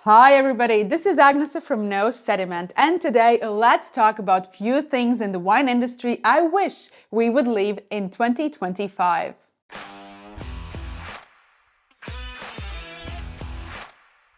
Hi everybody, this is Agnes from Sediment, and today let's talk about few things in the wine industry I wish we would leave in 2025.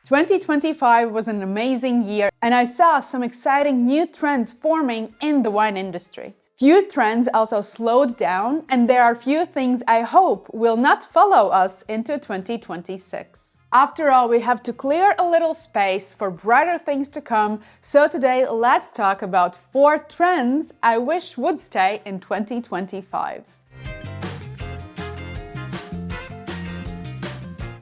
"2025 was an amazing year, and I saw some exciting new trends forming in the wine industry. Few trends also slowed down, and there are few things I hope will not follow us into 2026. After all, we have to clear a little space for brighter things to come, so today let's talk about 4 trends I wish would stay in 2025.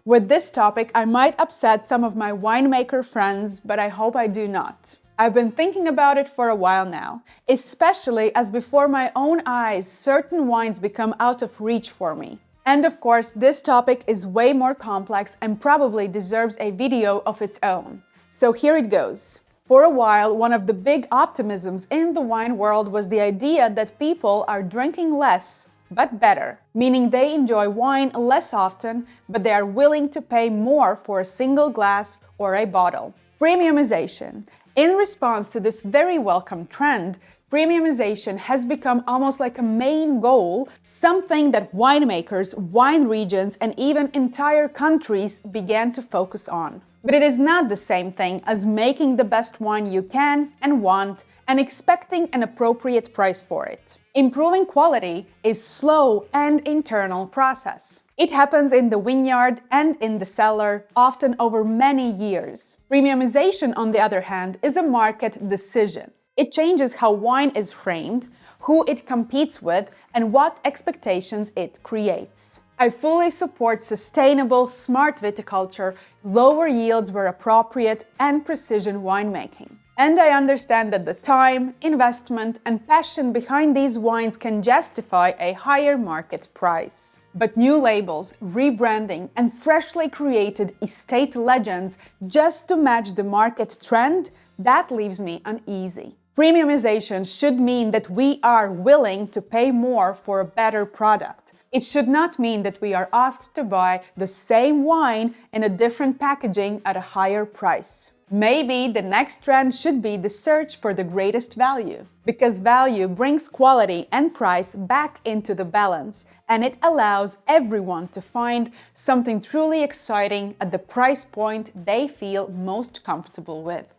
With this topic, I might upset some of my winemaker friends, but I hope I do not. I've been thinking about it for a while now, especially as before my own eyes certain wines become out of reach for me. And of course, this topic is way more complex and probably deserves a video of its own. So here it goes. For a while, one of the big optimisms in the wine world was the idea that people are drinking less, but better, meaning they enjoy wine less often, but they are willing to pay more for a single glass or a bottle. Premiumization. In response to this very welcome trend, premiumization has become almost like a main goal, something that winemakers, wine regions, and even entire countries began to focus on. But it is not the same thing as making the best wine you can and want and expecting an appropriate price for it. Improving quality is a slow and internal process. It happens in the vineyard and in the cellar, often over many years. Premiumization, on the other hand, is a market decision. It changes how wine is framed, who it competes with, and what expectations it creates. I fully support sustainable, smart viticulture, lower yields where appropriate, and precision winemaking. And I understand that the time, investment, and passion behind these wines can justify a higher market price. But new labels, rebranding, and freshly created estate legends just to match the market trend, that leaves me uneasy. Premiumization should mean that we are willing to pay more for a better product. It should not mean that we are asked to buy the same wine in a different packaging at a higher price. Maybe the next trend should be the search for the greatest value, because value brings quality and price back into the balance, and it allows everyone to find something truly exciting at the price point they feel most comfortable with.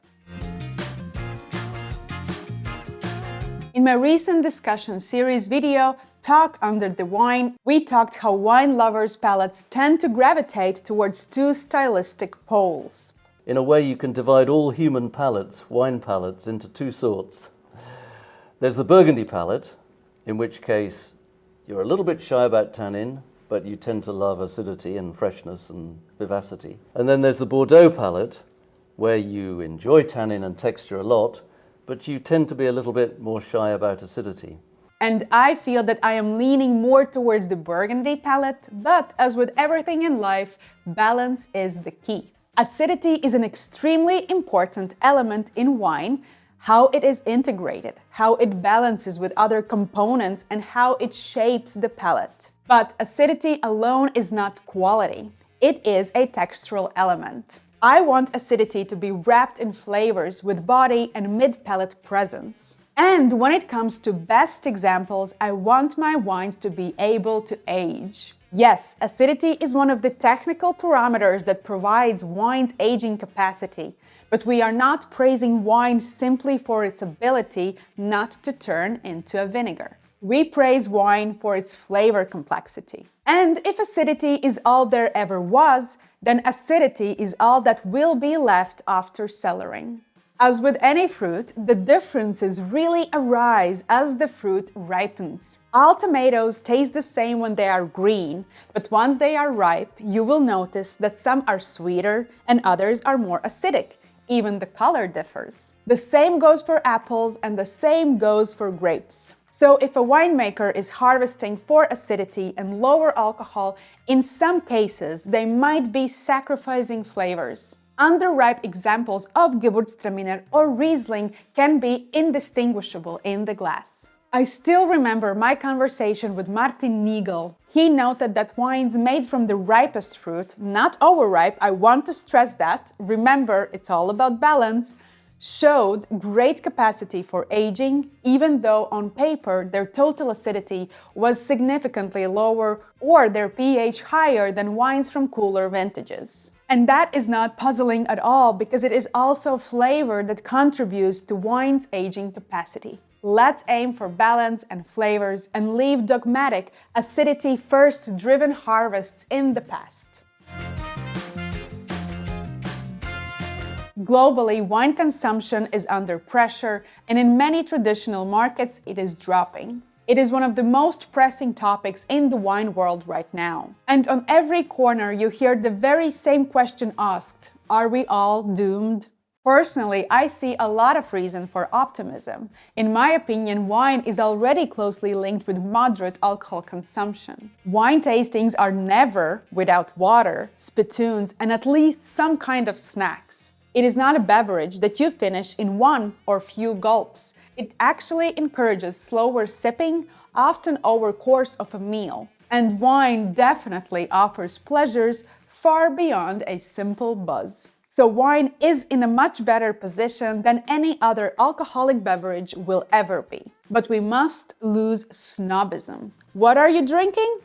In my recent discussion series video, Talk Under the Wine, we talked how wine lovers' palates tend to gravitate towards 2 stylistic poles. In a way, you can divide all human palates, wine palates, into 2 sorts. There's the Burgundy palate, in which case you're a little bit shy about tannin, but you tend to love acidity and freshness and vivacity. And then there's the Bordeaux palate, where you enjoy tannin and texture a lot, but you tend to be a little bit more shy about acidity. And I feel that I am leaning more towards the Burgundy palate, but as with everything in life, balance is the key. Acidity is an extremely important element in wine, how it is integrated, how it balances with other components, and how it shapes the palate. But acidity alone is not quality. It is a textural element. I want acidity to be wrapped in flavors with body and mid-palate presence. And when it comes to best examples, I want my wines to be able to age. Yes, acidity is one of the technical parameters that provides wine's aging capacity, but we are not praising wine simply for its ability not to turn into a vinegar. We praise wine for its flavor complexity. And if acidity is all there ever was, then acidity is all that will be left after cellaring. As with any fruit, the differences really arise as the fruit ripens. All tomatoes taste the same when they are green, but once they are ripe, you will notice that some are sweeter and others are more acidic. Even the color differs. The same goes for apples and the same goes for grapes. So if a winemaker is harvesting for acidity and lower alcohol, in some cases they might be sacrificing flavors. Underripe examples of Gewürztraminer or Riesling can be indistinguishable in the glass. I still remember my conversation with Martin Nigel. He noted that wines made from the ripest fruit, not overripe, I want to stress that, remember, it's all about balance, showed great capacity for aging, even though on paper their total acidity was significantly lower or their pH higher than wines from cooler vintages. And that is not puzzling at all because it is also flavor that contributes to wine's aging capacity. Let's aim for balance and flavors and leave dogmatic, acidity-first driven harvests in the past. Globally, wine consumption is under pressure, and in many traditional markets, it is dropping. It is one of the most pressing topics in the wine world right now. And on every corner, you hear the very same question asked: are we all doomed? Personally, I see a lot of reason for optimism. In my opinion, wine is already closely linked with moderate alcohol consumption. Wine tastings are never without water, spittoons, and at least some kind of snacks. It is not a beverage that you finish in one or few gulps. It actually encourages slower sipping, often over course of a meal. And wine definitely offers pleasures far beyond a simple buzz. So wine is in a much better position than any other alcoholic beverage will ever be. But we must lose snobism. What are you drinking?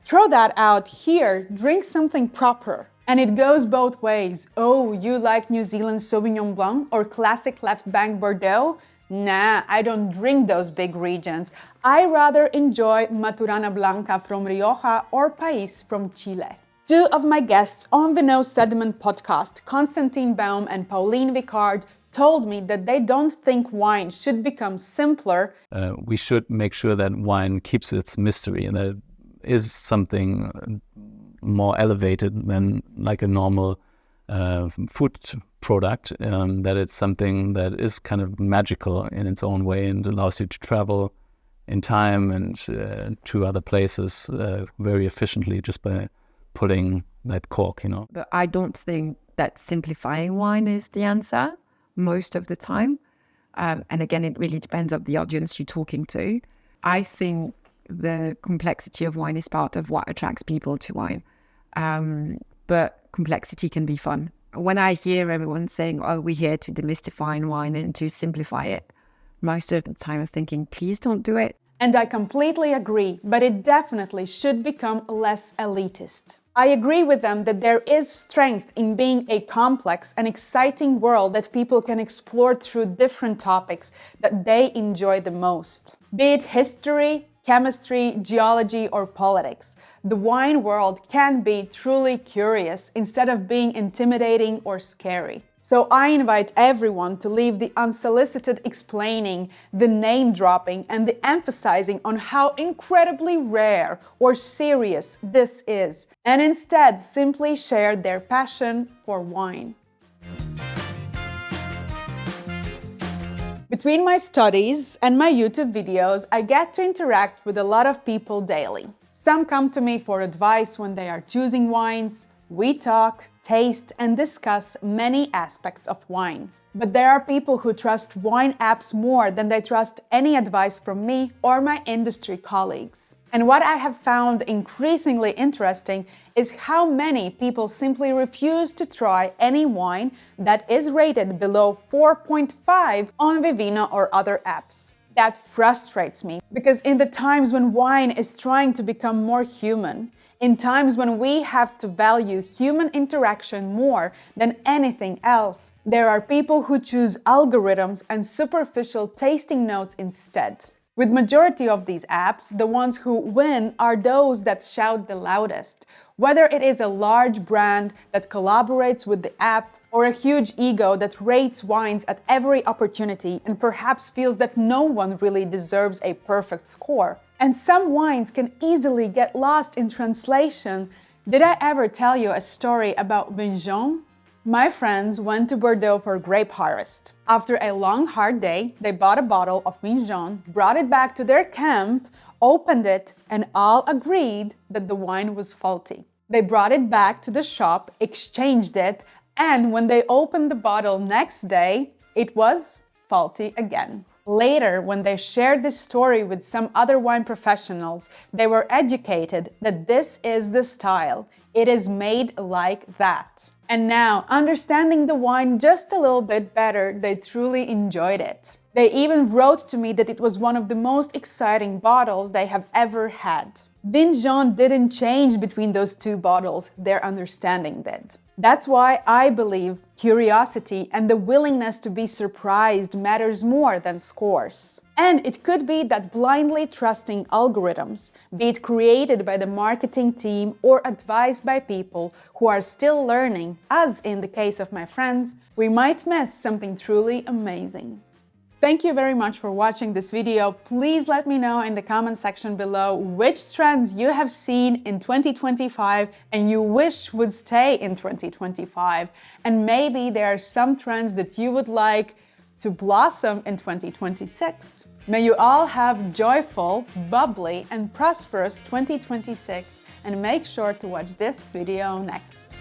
Throw that out here, drink something proper. And it goes both ways. Oh, you like New Zealand Sauvignon Blanc or classic left bank Bordeaux? Nah, I don't drink those big regions. I rather enjoy Maturana Blanca from Rioja or País from Chile. Two of my guests on the No Sediment podcast, Constantine Baum and Pauline Vicard, told me that they don't think wine should become simpler. We should make sure that wine keeps its mystery and that it is something more elevated than like a normal food product, that it's something that is kind of magical in its own way and allows you to travel in time and to other places very efficiently just by pulling that cork, you know. But I don't think that simplifying wine is the answer most of the time. And again, it really depends on the audience you're talking to. I think the complexity of wine is part of what attracts people to wine. But complexity can be fun. When I hear everyone saying, oh, we're here to demystify wine and to simplify it, most of the time I'm thinking, please don't do it. And I completely agree, but it definitely should become less elitist. I agree with them that there is strength in being a complex and exciting world that people can explore through different topics that they enjoy the most. Be it history, chemistry, geology, or politics, the wine world can be truly curious instead of being intimidating or scary. So I invite everyone to leave the unsolicited explaining, the name dropping, and the emphasizing on how incredibly rare or serious this is, and instead simply share their passion for wine. Between my studies and my YouTube videos, I get to interact with a lot of people daily. Some come to me for advice when they are choosing wines. We talk, taste, and discuss many aspects of wine. But there are people who trust wine apps more than they trust any advice from me or my industry colleagues. And what I have found increasingly interesting is how many people simply refuse to try any wine that is rated below 4.5 on Vivino or other apps. That frustrates me because in the times when wine is trying to become more human, in times when we have to value human interaction more than anything else, there are people who choose algorithms and superficial tasting notes instead. With majority of these apps, the ones who win are those that shout the loudest, whether it is a large brand that collaborates with the app or a huge ego that rates wines at every opportunity and perhaps feels that no one really deserves a perfect score. And some wines can easily get lost in translation. Did I ever tell you a story about Vin Jaune? My friends went to Bordeaux for grape harvest. After a long, hard day, they bought a bottle of Vin Jaune, brought it back to their camp, opened it, and all agreed that the wine was faulty. They brought it back to the shop, exchanged it, and when they opened the bottle next day, it was faulty again. Later, when they shared this story with some other wine professionals, they were educated that this is the style. It is made like that. And now, understanding the wine just a little bit better, they truly enjoyed it. They even wrote to me that it was one of the most exciting bottles they have ever had. Vin Jaune didn't change between those two bottles, their understanding did. That's why I believe curiosity and the willingness to be surprised matters more than scores. And it could be that blindly trusting algorithms, be it created by the marketing team or advised by people who are still learning, as in the case of my friends, we might miss something truly amazing. Thank you very much for watching this video. Please let me know in the comment section below which trends you have seen in 2025 and you wish would stay in 2025. And maybe there are some trends that you would like to blossom in 2026. May you all have joyful, bubbly, and prosperous 2026, and make sure to watch this video next.